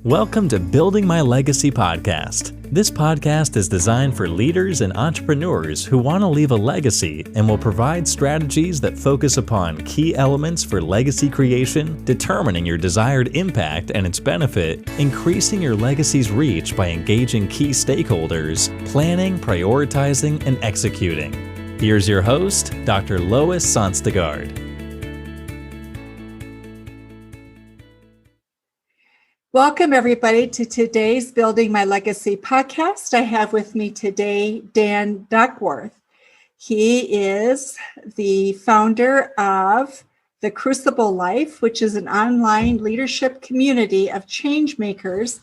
Welcome to Building My Legacy podcast. This podcast is designed for leaders and entrepreneurs who want to leave a legacy and will provide strategies that focus upon key elements for legacy creation, determining your desired impact and its benefit, increasing your legacy's reach by engaging key stakeholders, planning, prioritizing, and executing. Here's your host, Dr. Lois Sonstegard. Welcome, everybody, to today's Building My Legacy podcast. I have with me today Dan Duckworth. He is the founder of the Crucible Life, which is an online leadership community of changemakers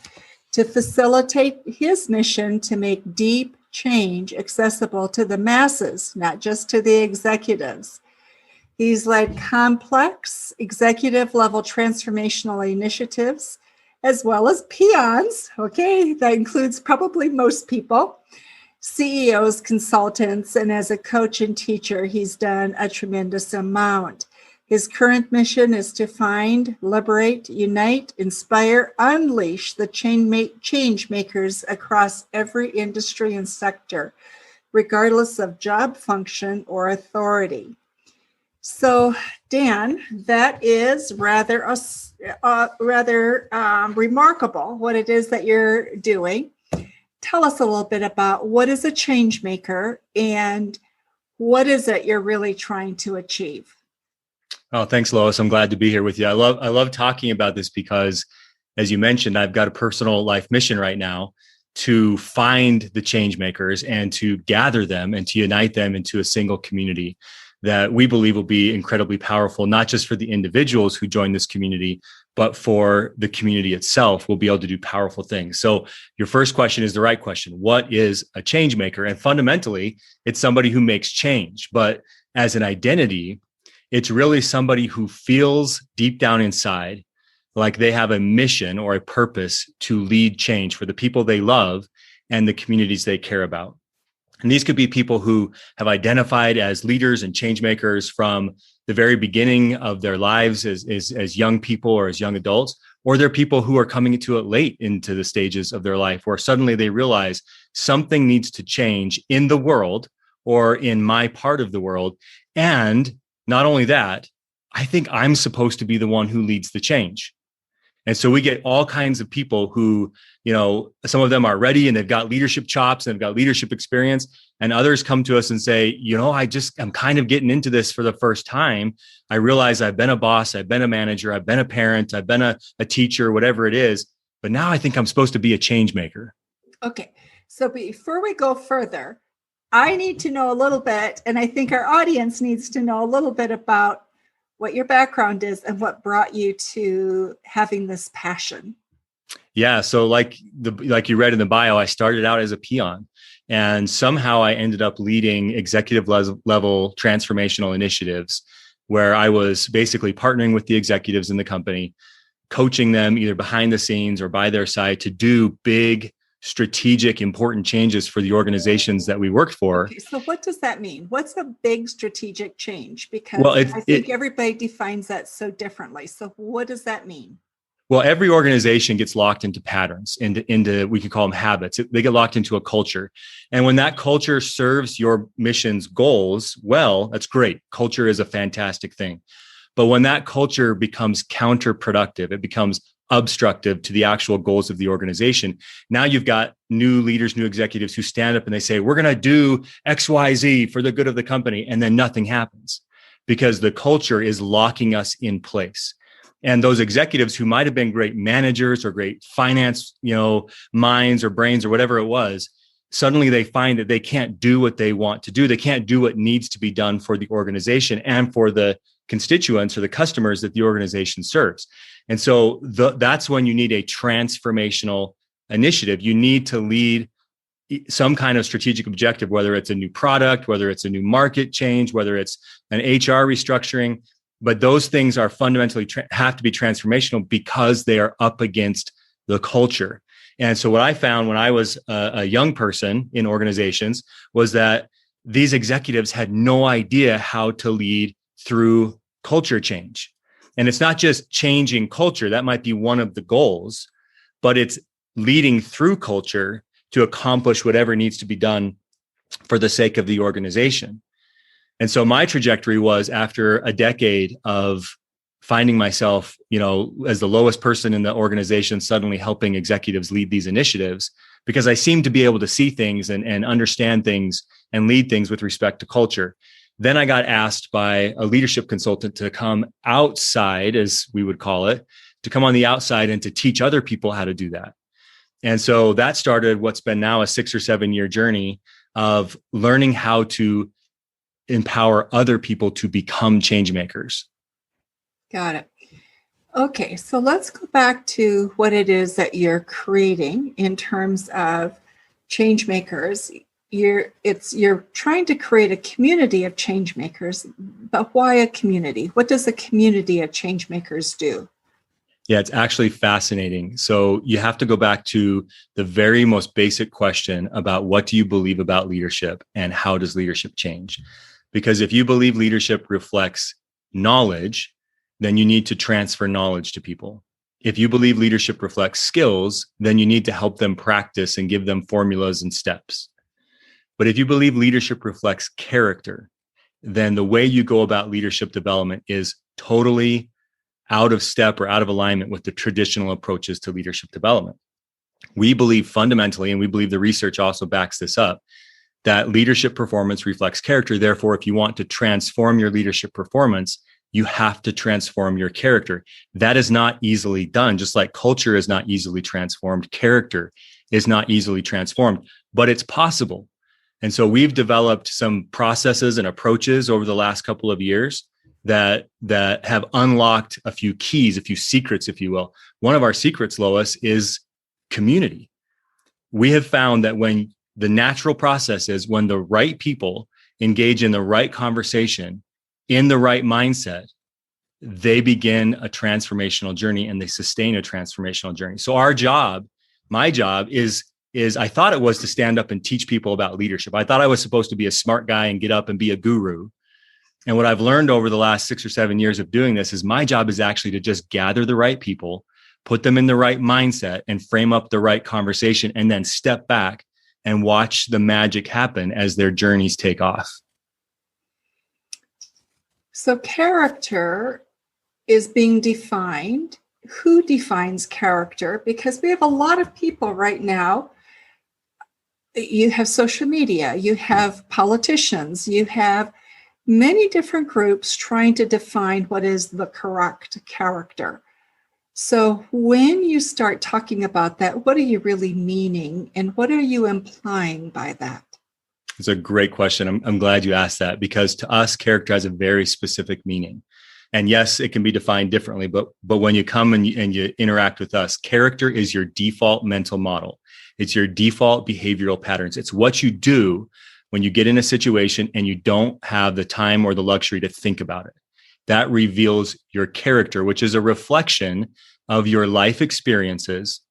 to facilitate his mission to make deep change accessible to the masses, not just to the executives. He's led complex executive-level transformational initiatives, as well as peons, okay, that includes probably most people, CEOs, consultants, and as a coach and teacher, he's done a tremendous amount. His current mission is to find, liberate, unite, inspire, unleash the change makers across every industry and sector, regardless of job function or authority. So, Dan, that is rather remarkable what it is that you're doing. Tell us a little bit about what is a change maker and what is it you're really trying to achieve? Oh, thanks, Lois. I'm glad to be here with you. I love talking about this because, as you mentioned, I've got a personal life mission right now to find the change makers and to gather them and to unite them into a single community that we believe will be incredibly powerful, not just for the individuals who join this community, but for the community itself. We'll be able to do powerful things. So your first question is the right question. What is a change maker? And fundamentally, it's somebody who makes change. But as an identity, it's really somebody who feels deep down inside like they have a mission or a purpose to lead change for the people they love and the communities they care about. And these could be people who have identified as leaders and change makers from the very beginning of their lives as young people or as young adults, or they're people who are coming into it late into the stages of their life where suddenly they realize something needs to change in the world or in my part of the world. And not only that, I think I'm supposed to be the one who leads the change. And so we get all kinds of people who, some of them are ready and they've got leadership chops and they've got leadership experience. And others come to us and say, I'm kind of getting into this for the first time. I realize I've been a boss, I've been a manager, I've been a parent, I've been a teacher, whatever it is. But now I think I'm supposed to be a change maker. Okay. So before we go further, I need to know a little bit, and I think our audience needs to know a little bit about what your background is and what brought you to having this passion. Yeah. So like you read in the bio, I started out as a peon and somehow I ended up leading executive level transformational initiatives where I was basically partnering with the executives in the company, coaching them either behind the scenes or by their side to do big, strategic, important changes for the organizations that we worked for. Okay, so what does that mean? What's a big strategic change? Because I think everybody defines that so differently. So what does that mean? Well, every organization gets locked into patterns, into we can call them habits. They get locked into a culture. And when that culture serves your mission's goals, well, that's great. Culture is a fantastic thing. But when that culture becomes counterproductive, it becomes obstructive to the actual goals of the organization. Now you've got new leaders, new executives who stand up and they say, we're going to do X, Y, Z for the good of the company. And then nothing happens because the culture is locking us in place. And those executives who might have been great managers or great finance, minds or brains or whatever it was, suddenly they find that they can't do what they want to do. They can't do what needs to be done for the organization and for the constituents or the customers that the organization serves. And so that's when you need a transformational initiative. You need to lead some kind of strategic objective, whether it's a new product, whether it's a new market change, whether it's an HR restructuring. But those things are fundamentally have to be transformational because they are up against the culture. And so what I found when I was a young person in organizations was that these executives had no idea how to lead through culture change. And it's not just changing culture. That might be one of the goals, but it's leading through culture to accomplish whatever needs to be done for the sake of the organization. And so my trajectory was, after a decade of finding myself, as the lowest person in the organization, suddenly helping executives lead these initiatives, because I seemed to be able to see things and understand things and lead things with respect to culture. Then I got asked by a leadership consultant to come outside, as we would call it, to come on the outside and to teach other people how to do that. And so that started what's been now a 6 or 7 year journey of learning how to empower other people to become change makers. Got it. Okay, so let's go back to what it is that you're creating in terms of change makers. You're trying to create a community of change makers, but why a community? What does a community of change makers do? Yeah, it's actually fascinating. So you have to go back to the very most basic question about, what do you believe about leadership and how does leadership change? Because if you believe leadership reflects knowledge, then you need to transfer knowledge to people. If you believe leadership reflects skills, then you need to help them practice and give them formulas and steps. But if you believe leadership reflects character, then the way you go about leadership development is totally out of step or out of alignment with the traditional approaches to leadership development. We believe fundamentally, and we believe the research also backs this up, that leadership performance reflects character. Therefore, if you want to transform your leadership performance, you have to transform your character. That is not easily done. Just like culture is not easily transformed, character is not easily transformed, but it's possible. And so we've developed some processes and approaches over the last couple of years that have unlocked a few keys, a few secrets, if you will. One of our secrets, Lois, is community. We have found that when the natural process is when the right people engage in the right conversation, in the right mindset, they begin a transformational journey and they sustain a transformational journey. So our job, my job is I thought it was to stand up and teach people about leadership. I thought I was supposed to be a smart guy and get up and be a guru. And what I've learned over the last 6 or 7 years of doing this is my job is actually to just gather the right people, put them in the right mindset and frame up the right conversation, and then step back and watch the magic happen as their journeys take off. So character is being defined. Who defines character? Because we have a lot of people right now. You have social media, you have politicians, you have many different groups trying to define what is the correct character. So when you start talking about that, what are you really meaning and what are you implying by that? It's a great question. I'm glad you asked that, because to us, character has a very specific meaning. And yes, it can be defined differently, but when you come and you interact with us, character is your default mental model. It's your default behavioral patterns. It's what you do when you get in a situation and you don't have the time or the luxury to think about it. That reveals your character, which is a reflection of your life experiences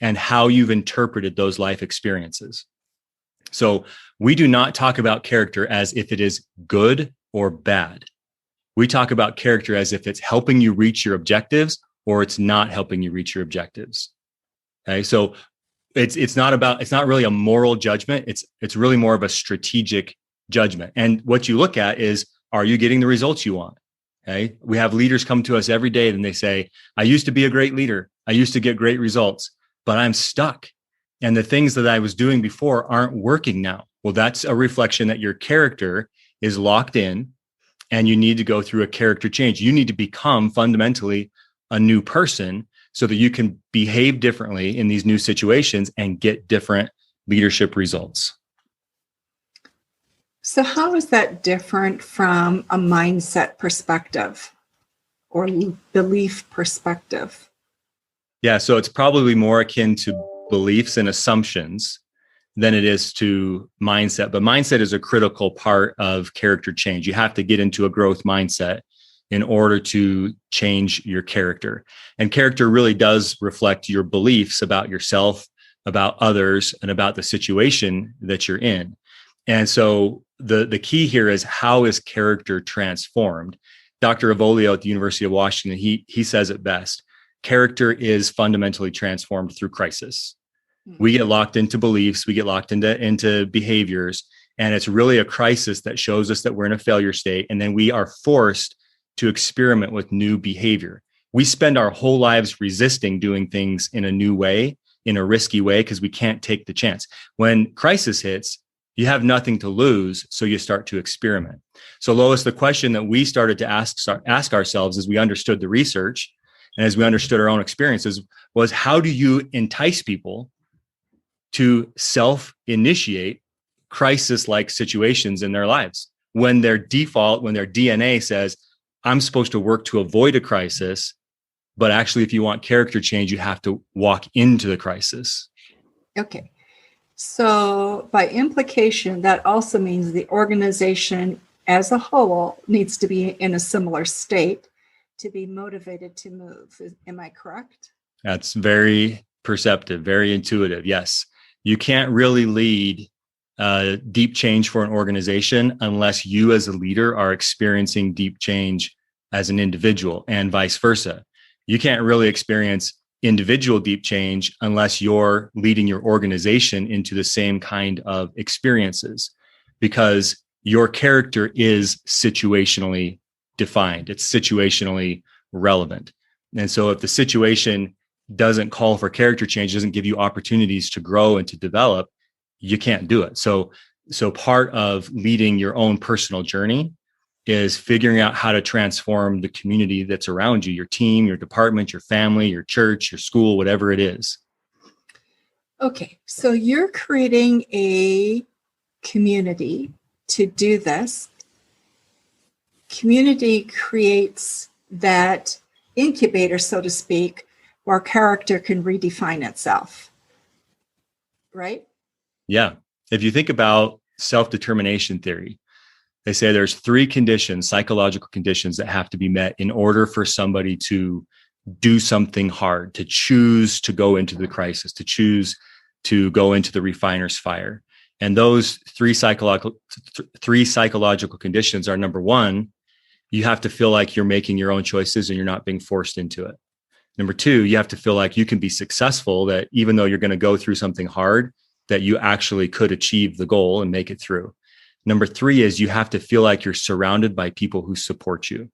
and how you've interpreted those life experiences. So we do not talk about character as if it is good or bad. We talk about character as if it's helping you reach your objectives or it's not helping you reach your objectives. Okay, so it's not really a moral judgment. It's really more of a strategic judgment. And what you look at is, are you getting the results you want? Okay, we have leaders come to us every day and they say, I used to be a great leader. I used to get great results, but I'm stuck. And the things that I was doing before aren't working now. Well, that's a reflection that your character is locked in and you need to go through a character change. You need to become fundamentally a new person so that you can behave differently in these new situations and get different leadership results. So how is that different from a mindset perspective or belief perspective? Yeah, so it's probably more akin to beliefs and assumptions than it is to mindset. But mindset is a critical part of character change. You have to get into a growth mindset in order to change your character. And character really does reflect your beliefs about yourself, about others, and about the situation that you're in. And so the key here is, how is character transformed? Dr. Avolio at the University of Washington, he says it best. character is fundamentally transformed through crisis. We get locked into beliefs, we get locked into behaviors, and it's really a crisis that shows us that we're in a failure state. And then we are forced to experiment with new behavior. We spend our whole lives resisting doing things in a new way, in a risky way, because we can't take the chance. When crisis hits, you have nothing to lose, so you start to experiment. So Lois, the question that we started to ask ourselves as we understood the research and as we understood our own experiences was, how do you entice people to self-initiate crisis-like situations in their lives when their default, when their DNA says, I'm supposed to work to avoid a crisis, but actually, if you want character change, you have to walk into the crisis. Okay. So by implication, that also means the organization as a whole needs to be in a similar state to be motivated to move. Am I correct? That's very perceptive, very intuitive. Yes. You can't really lead deep change for an organization unless you as a leader are experiencing deep change as an individual, and vice versa. You can't really experience individual deep change unless you're leading your organization into the same kind of experiences, because your character is situationally defined. It's situationally relevant. And so if the situation doesn't call for character change, doesn't give you opportunities to grow and to develop, you can't do it. So part of leading your own personal journey is figuring out how to transform the community that's around you, your team, your department, your family, your church, your school, whatever it is. Okay, so you're creating a community to do this. Community creates that incubator, so to speak, where character can redefine itself, right? Yeah. If you think about self-determination theory, they say there's 3 conditions, psychological conditions, that have to be met in order for somebody to do something hard, to choose to go into the crisis, to choose to go into the refiner's fire. And those 3 psychological conditions are: number 1, you have to feel like you're making your own choices and you're not being forced into it. Number 2, you have to feel like you can be successful, that even though you're going to go through something hard, that you actually could achieve the goal and make it through. Number 3 is you have to feel like you're surrounded by people who support you.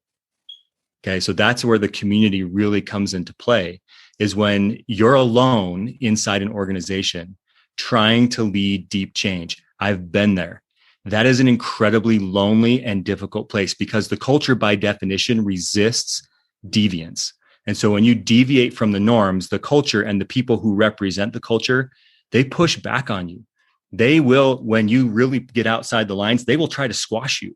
Okay, so that's where the community really comes into play, is when you're alone inside an organization trying to lead deep change. I've been there. That is an incredibly lonely and difficult place, because the culture by definition resists deviance. And so when you deviate from the norms, the culture and the people who represent the culture, they push back on you. They will, when you really get outside the lines, they will try to squash you.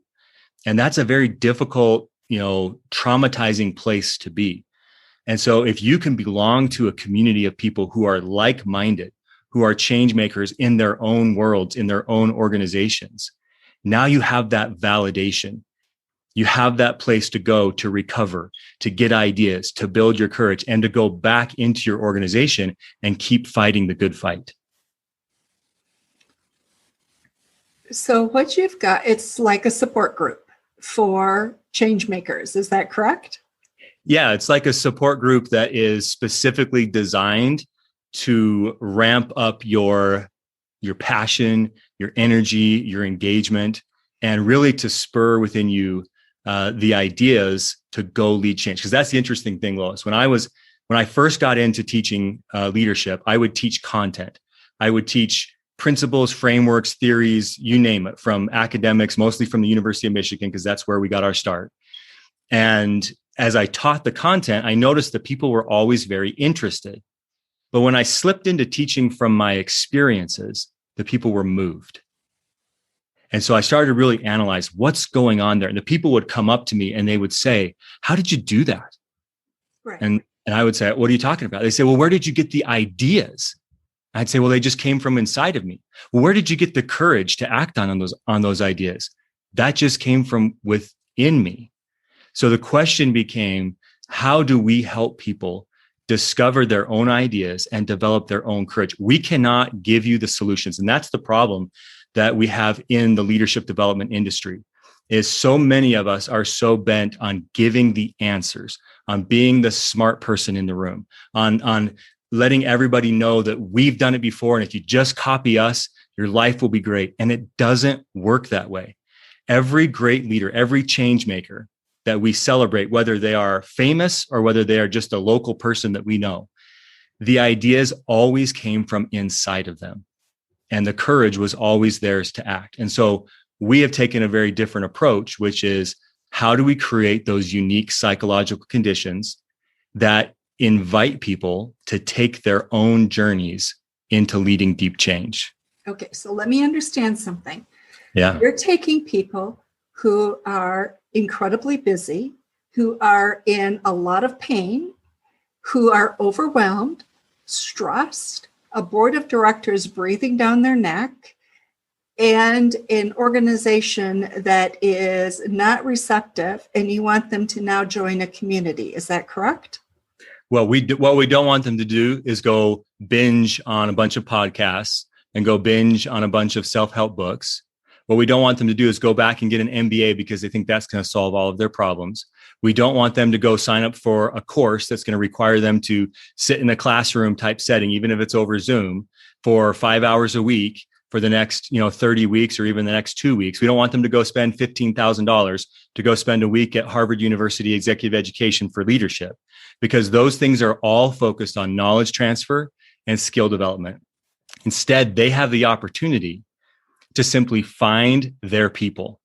And that's a very difficult, traumatizing place to be. And so if you can belong to a community of people who are like-minded, who are change makers in their own worlds, in their own organizations, now you have that validation. You have that place to go to recover, to get ideas, to build your courage, and to go back into your organization and keep fighting the good fight. So what you've got, it's like a support group for change makers. Is that correct? Yeah, it's like a support group that is specifically designed to ramp up your passion, your energy, your engagement, and really to spur within you the ideas to go lead change. Because that's the interesting thing, Lois. When I first got into teaching leadership, I would teach content. I would teach principles, frameworks, theories, you name it, from academics, mostly from the University of Michigan, because that's where we got our start. And as I taught the content, I noticed that people were always very interested. But when I slipped into teaching from my experiences, the people were moved. And so I started to really analyze what's going on there. And the people would come up to me and they would say, "How did you do that?" Right. And I would say, "What are you talking about?" They say, "Well, where did you get the ideas?" I'd say, "Well, they just came from inside of me." "Well, where did you get the courage to act on those ideas?" "That just came from within me." So the question became, how do we help people discover their own ideas and develop their own courage? We cannot give you the solutions. And that's the problem that we have in the leadership development industry, is so many of us are so bent on giving the answers, on being the smart person in the room, on letting everybody know that we've done it before. And if you just copy us, your life will be great. And it doesn't work that way. Every great leader, every change maker that we celebrate, whether they are famous or whether they are just a local person that we know, the ideas always came from inside of them. And the courage was always theirs to act. And so we have taken a very different approach, which is how do we create those unique psychological conditions that invite people to take their own journeys into leading deep change? Okay, so let me understand something. Yeah. You're taking people who are incredibly busy, who are in a lot of pain, who are overwhelmed, stressed, a board of directors breathing down their neck, and an organization that is not receptive, and you want them to now join a community. Is that correct? Well, what we don't want them to do is go binge on a bunch of podcasts and go binge on a bunch of self-help books. What we don't want them to do is go back and get an MBA because they think that's going to solve all of their problems. We don't want them to go sign up for a course that's going to require them to sit in a classroom type setting, even if it's over Zoom, for 5 hours a week for the next 30 weeks or even the next 2 weeks. We don't want them to go spend $15,000 to go spend a week at Harvard University Executive Education for leadership, because those things are all focused on knowledge transfer and skill development. Instead, they have the opportunity to simply find their people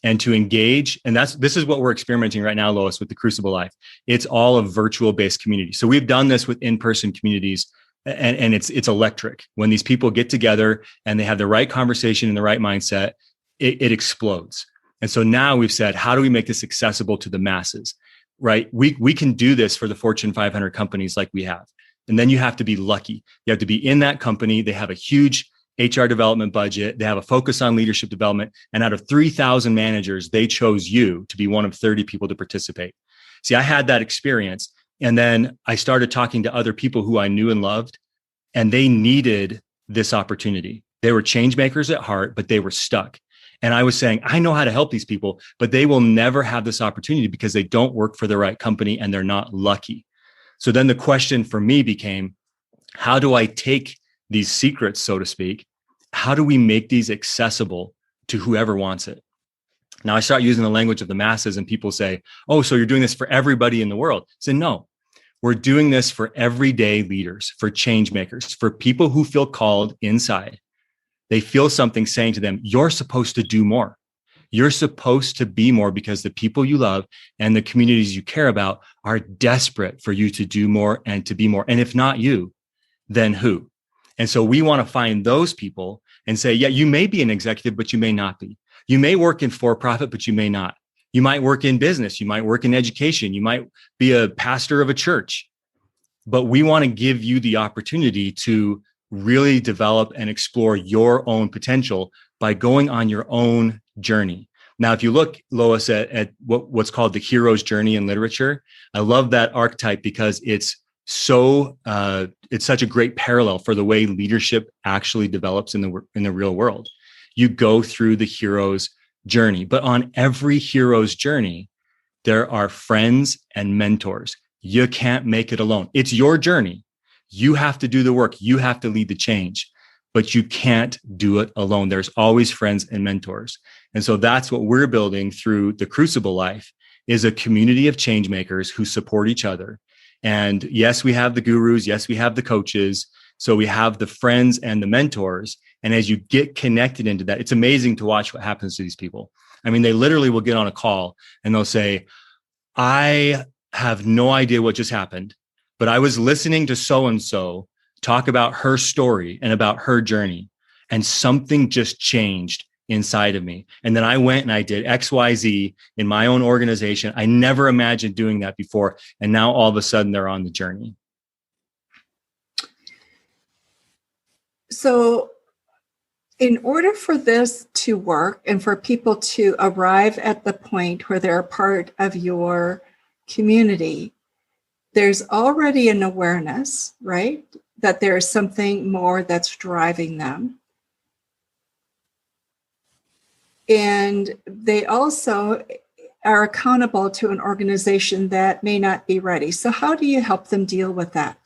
and to engage. And this is what we're experimenting right now, Lois, with the Crucible Life. It's all a virtual-based community. So we've done this with in-person communities, and it's electric. When these people get together and they have the right conversation and the right mindset, it explodes. And so now we've said, how do we make this accessible to the masses, right? We can do this for the Fortune 500 companies like we have. And then you have to be lucky. You have to be in that company. They have a huge HR development budget. They have a focus on leadership development. And out of 3,000 managers, they chose you to be one of 30 people to participate. See, I had that experience. And then I started talking to other people who I knew and loved, and they needed this opportunity. They were change makers at heart, but they were stuck. And I was saying, I know how to help these people, but they will never have this opportunity because they don't work for the right company and they're not lucky. So then the question for me became, how do I take these secrets, so to speak? How do we make these accessible to whoever wants it? Now I start using the language of the masses and people say, oh, so you're doing this for everybody in the world. I say, no, we're doing this for everyday leaders, for change makers, for people who feel called inside. They feel something saying to them, you're supposed to do more. You're supposed to be more because the people you love and the communities you care about are desperate for you to do more and to be more. And if not you, then who? And so we want to find those people and say, yeah, you may be an executive, but you may not be. You may work in for-profit, but you may not. You might work in business. You might work in education. You might be a pastor of a church. But we want to give you the opportunity to really develop and explore your own potential by going on your own journey. Now, if you look, Lois, at what's called the hero's journey in literature, I love that archetype because it's such a great parallel for the way leadership actually develops in the real world. You go through the hero's journey, but on every hero's journey, there are friends and mentors. You can't make it alone. It's your journey. You have to do the work. You have to lead the change, but you can't do it alone. There's always friends and mentors. And so that's what we're building through the Crucible Life, is a community of change makers who support each other. And yes, we have the gurus. Yes, we have the coaches. So we have the friends and the mentors. And as you get connected into that, it's amazing to watch what happens to these people. I mean, they literally will get on a call and they'll say, I have no idea what just happened, but I was listening to so-and-so talk about her story and about her journey, and something just changed inside of me. And then I went and I did XYZ in my own organization. I never imagined doing that before. And now all of a sudden they're on the journey. So in order for this to work and for people to arrive at the point where they're a part of your community, there's already an awareness, right? That there is something more that's driving them. And they also are accountable to an organization that may not be ready. So how do you help them deal with that?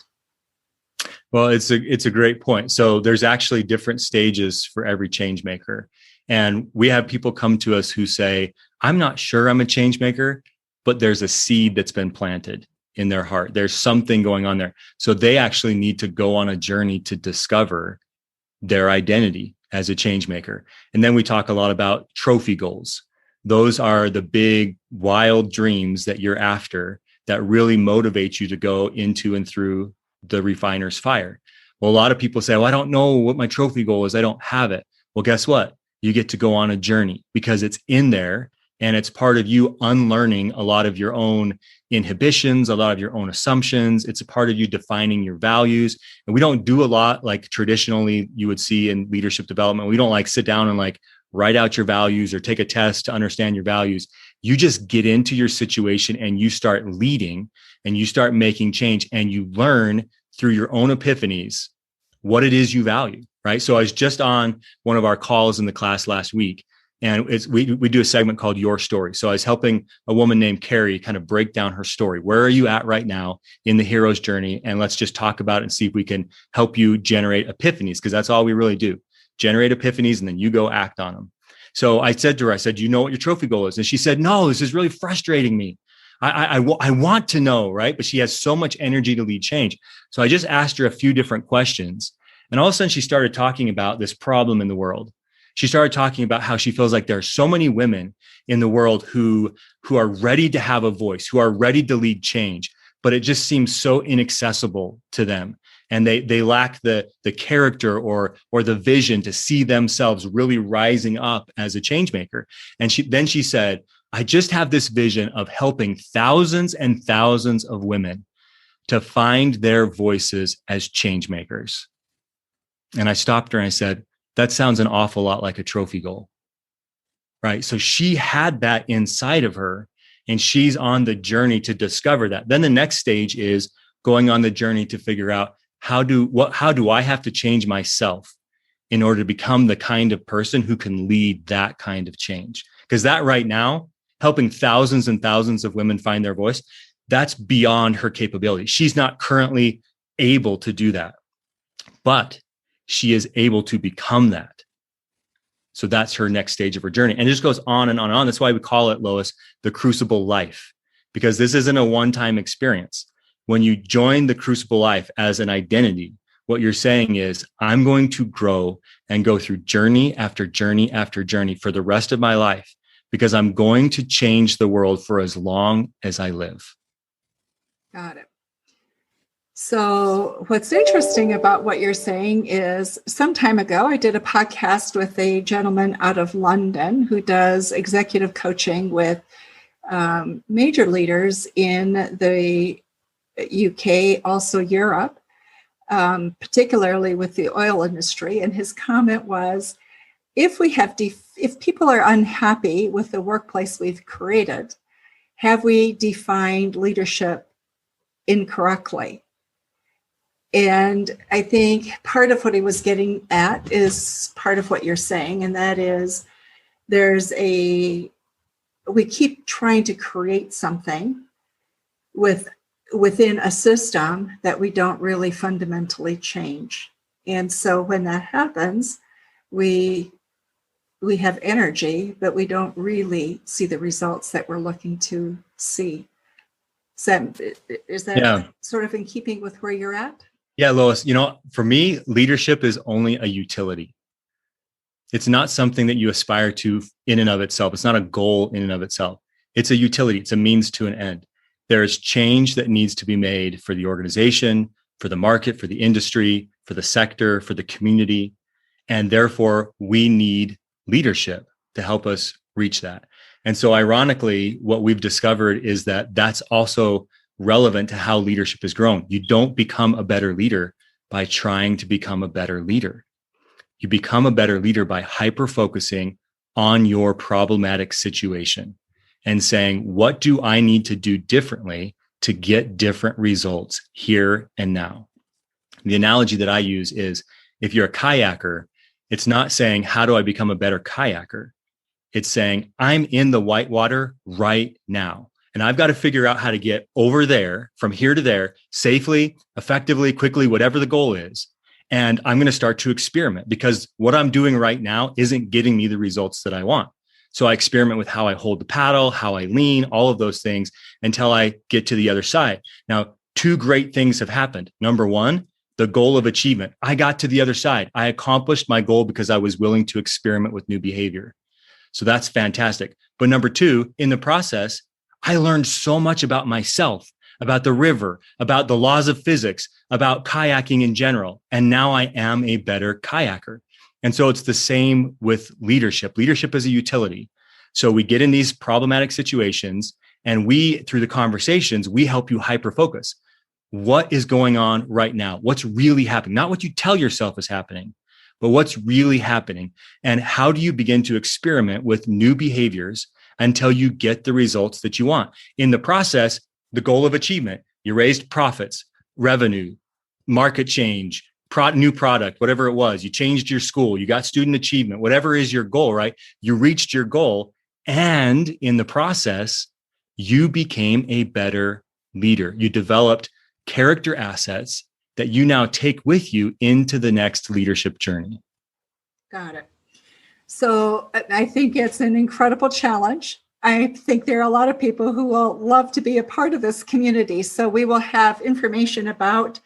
Well, it's a great point. So there's actually different stages for every change maker. And we have people come to us who say, I'm not sure I'm a change maker, but there's a seed that's been planted in their heart. There's something going on there. So they actually need to go on a journey to discover their identity as a change maker. And then we talk a lot about trophy goals. Those are the big, wild dreams that you're after that really motivate you to go into and through the refiner's fire. Well, a lot of people say, well, I don't know what my trophy goal is. I don't have it. Well, guess what? You get to go on a journey because it's in there and it's part of you unlearning a lot of your own inhibitions, a lot of your own assumptions. It's a part of you defining your values. And we don't do a lot like traditionally you would see in leadership development. We don't like sit down and like write out your values or take a test to understand your values. You just get into your situation and you start leading and you start making change and you learn through your own epiphanies what it is you value, right? So I was just on one of our calls in the class last week, and we do a segment called Your Story. So I was helping a woman named Carrie kind of break down her story. Where are you at right now in the hero's journey? And let's just talk about it and see if we can help you generate epiphanies, because that's all we really do. Generate epiphanies, and then you go act on them. So I said to her, do you know what your trophy goal is? And she said, no, this is really frustrating me. I want to know, right? But she has so much energy to lead change. So I just asked her a few different questions. And all of a sudden she started talking about this problem in the world. She started talking about how she feels like there are so many women in the world who are ready to have a voice, who are ready to lead change, but it just seems so inaccessible to them. And they lack the character or the vision to see themselves really rising up as a change maker. And she said, I just have this vision of helping thousands and thousands of women to find their voices as change makers. And I stopped her and I said, that sounds an awful lot like a trophy goal, right? So she had that inside of her and she's on the journey to discover that. Then the next stage is going on the journey to figure out how do I have to change myself in order to become the kind of person who can lead that kind of change? Because that right now, helping thousands and thousands of women find their voice, that's beyond her capability. She's not currently able to do that, but she is able to become that. So that's her next stage of her journey. And it just goes on and on and on. That's why we call it, Lois, the Crucible Life, because this isn't a one-time experience. When you join the Crucible Life as an identity, what you're saying is, I'm going to grow and go through journey after journey after journey for the rest of my life, because I'm going to change the world for as long as I live. Got it. So what's interesting about what you're saying is some time ago, I did a podcast with a gentleman out of London who does executive coaching with major leaders in the UK, also Europe, particularly with the oil industry. And his comment was, if people are unhappy with the workplace we've created, have we defined leadership incorrectly? And I think part of what he was getting at is part of what you're saying, and that is we keep trying to create something within a system that we don't really fundamentally change. And so when that happens, we have energy, but we don't really see the results that we're looking to see. Is that sort of in keeping with where you're at? Yeah, Lois, for me, leadership is only a utility. It's not something that you aspire to in and of itself. It's not a goal in and of itself. It's a utility. It's a means to an end. There is change that needs to be made for the organization, for the market, for the industry, for the sector, for the community. And therefore, we need leadership to help us reach that. And so ironically, what we've discovered is that that's also relevant to how leadership has grown. You don't become a better leader by trying to become a better leader. You become a better leader by hyper-focusing on your problematic situation and saying, what do I need to do differently to get different results here and now? The analogy that I use is, if you're a kayaker, it's not saying, how do I become a better kayaker? It's saying, I'm in the whitewater right now. And I've got to figure out how to get over there from here to there safely, effectively, quickly, whatever the goal is. And I'm going to start to experiment because what I'm doing right now isn't getting me the results that I want. So I experiment with how I hold the paddle, how I lean, all of those things until I get to the other side. Now, two great things have happened. Number one, the goal of achievement. I got to the other side. I accomplished my goal because I was willing to experiment with new behavior. So that's fantastic. But number two, in the process, I learned so much about myself, about the river, about the laws of physics, about kayaking in general. And now I am a better kayaker. And so it's the same with leadership. Leadership is a utility. So we get in these problematic situations and we, through the conversations, we help you hyper-focus. What is going on right now? What's really happening? Not what you tell yourself is happening, but what's really happening. And how do you begin to experiment with new behaviors until you get the results that you want? In the process, the goal of achievement, you raised profits, revenue, market change, new product, whatever it was, you changed your school, you got student achievement, whatever is your goal, right? You reached your goal. And in the process, you became a better leader. You developed character assets that you now take with you into the next leadership journey. Got it. So I think it's an incredible challenge. I think there are a lot of people who will love to be a part of this community. So we will have information about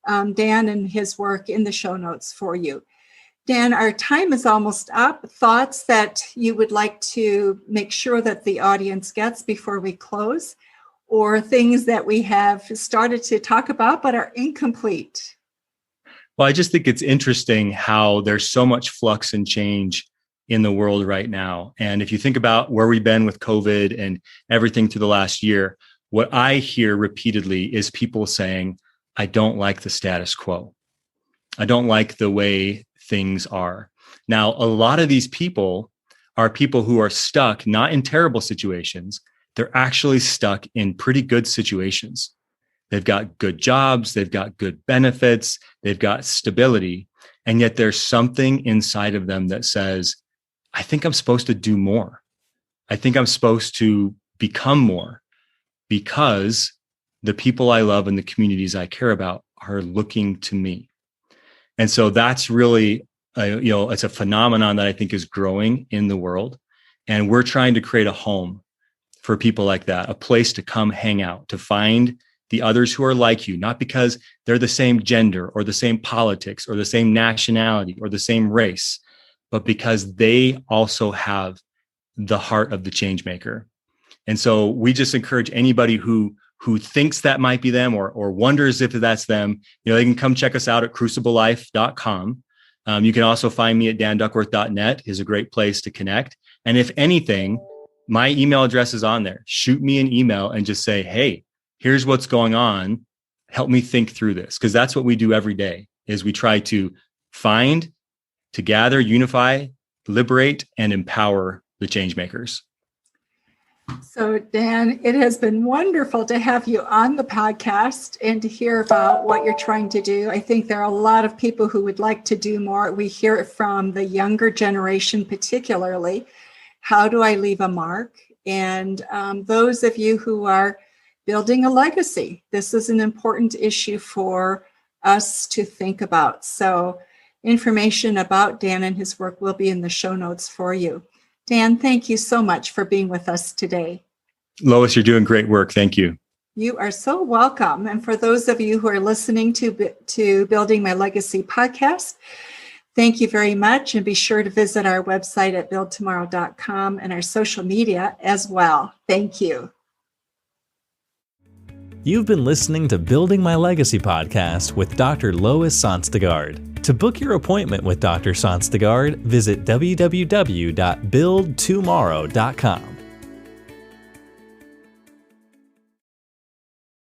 Dan and his work in the show notes for you. Dan, our time is almost up. Thoughts that you would like to make sure that the audience gets before we close, or things that we have started to talk about but are incomplete? Well, I just think it's interesting how there's so much flux and change in the world right now. And if you think about where we've been with COVID and everything through the last year, what I hear repeatedly is people saying, I don't like the status quo. I don't like the way things are. Now, a lot of these people are people who are stuck, not in terrible situations. They're actually stuck in pretty good situations. They've got good jobs, they've got good benefits, they've got stability. And yet there's something inside of them that says, I think I'm supposed to do more. I think I'm supposed to become more because the people I love and the communities I care about are looking to me. And so that's really, it's a phenomenon that I think is growing in the world. And we're trying to create a home for people like that, a place to come hang out, to find the others who are like you, not because they're the same gender or the same politics or the same nationality or the same race, but because they also have the heart of the change maker. And so we just encourage anybody who thinks that might be them or wonders if that's them, they can come check us out at cruciblelife.com. You can also find me at danduckworth.net is a great place to connect. And if anything, my email address is on there. Shoot me an email and just say, hey, here's what's going on. Help me think through this. Because that's what we do every day is we try to find, to gather, unify, liberate, and empower the change makers. So, Dan, it has been wonderful to have you on the podcast and to hear about what you're trying to do. I think there are a lot of people who would like to do more. We hear it from the younger generation, particularly. How do I leave a mark? And those of you who are building a legacy, this is an important issue for us to think about. So information about Dan and his work will be in the show notes for you. Dan, thank you so much for being with us today. Lois, you're doing great work. Thank you. You are so welcome. And for those of you who are listening to Building My Legacy podcast, thank you very much. And be sure to visit our website at buildtomorrow.com and our social media as well. Thank you. You've been listening to Building My Legacy podcast with Dr. Lois Sonstegard. To book your appointment with Dr. Sonstegard, visit www.buildtomorrow.com.